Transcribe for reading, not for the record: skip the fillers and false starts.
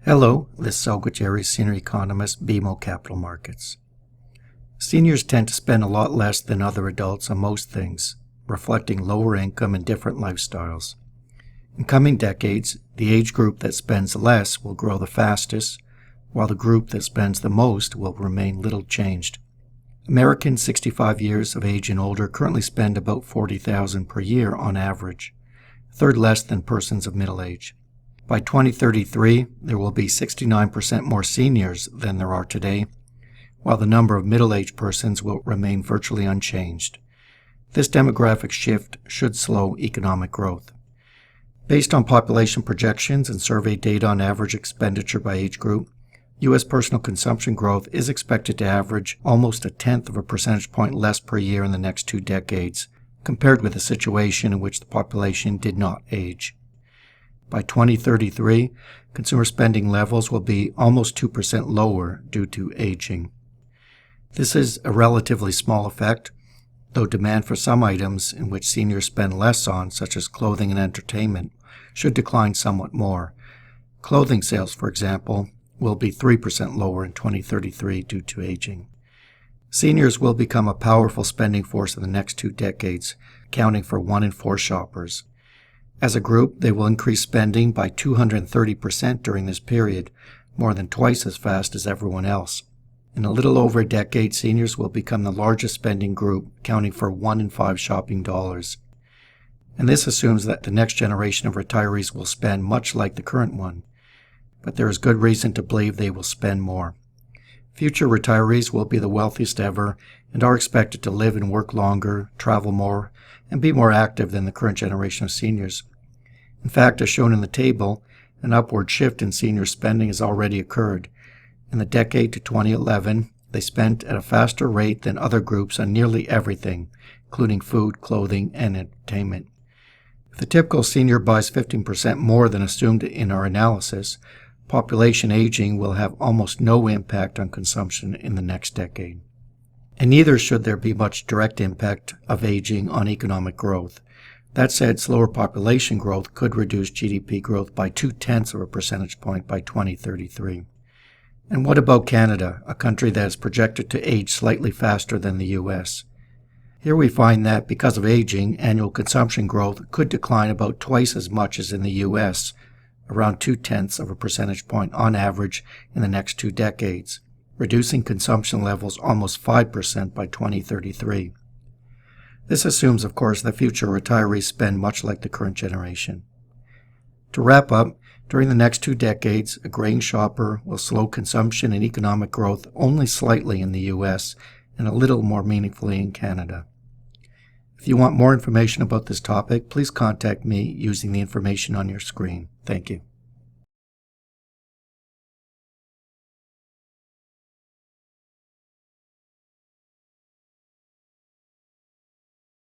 Hello, this is Sal Guatieri, Senior Economist, BMO Capital Markets. Seniors tend to spend a lot less than other adults on most things, reflecting lower income and different lifestyles. In coming decades, the age group that spends less will grow the fastest, while the group that spends the most will remain little changed. Americans 65 years of age and older currently spend about $40,000 per year on average, a third less than persons of middle age. By 2033, there will be 69% more seniors than there are today, while the number of middle-aged persons will remain virtually unchanged. This demographic shift should slow economic growth. Based on population projections and survey data on average expenditure by age group, U.S. personal consumption growth is expected to average almost 1/10 of a percentage point less per year in the next 2 decades, compared with a situation in which the population did not age. By 2033, consumer spending levels will be almost 2% lower due to aging. This is a relatively small effect, though demand for some items in which seniors spend less on, such as clothing and entertainment, should decline somewhat more. Clothing sales, for example, will be 3% lower in 2033 due to aging. Seniors will become a powerful spending force in the next 2 decades, accounting for 1 in 4 shoppers. As a group, they will increase spending by 230% during this period, more than twice as fast as everyone else. In a little over a decade, seniors will become the largest spending group, accounting for 1 in 5 shopping dollars. And this assumes that the next generation of retirees will spend much like the current one, but there is good reason to believe they will spend more. Future retirees will be the wealthiest ever and are expected to live and work longer, travel more, and be more active than the current generation of seniors. In fact, as shown in the table, an upward shift in senior spending has already occurred. In the decade to 2011, they spent at a faster rate than other groups on nearly everything, including food, clothing, and entertainment. If the typical senior buys 15% more than assumed in our analysis, population aging will have almost no impact on consumption in the next decade. And neither should there be much direct impact of aging on economic growth. That said, slower population growth could reduce GDP growth by 0.2 of a percentage point by 2033. And what about Canada, a country that is projected to age slightly faster than the U.S.? Here we find that because of aging, annual consumption growth could decline about twice as much as in the U.S., around 0.2 of a percentage point on average in the next 2 decades, reducing consumption levels almost 5% by 2033. This assumes, of course, that future retirees spend much like the current generation. To wrap up, during the next 2 decades, a graying shopper will slow consumption and economic growth only slightly in the U.S. and a little more meaningfully in Canada. If you want more information about this topic, please contact me using the information on your screen. Thank you.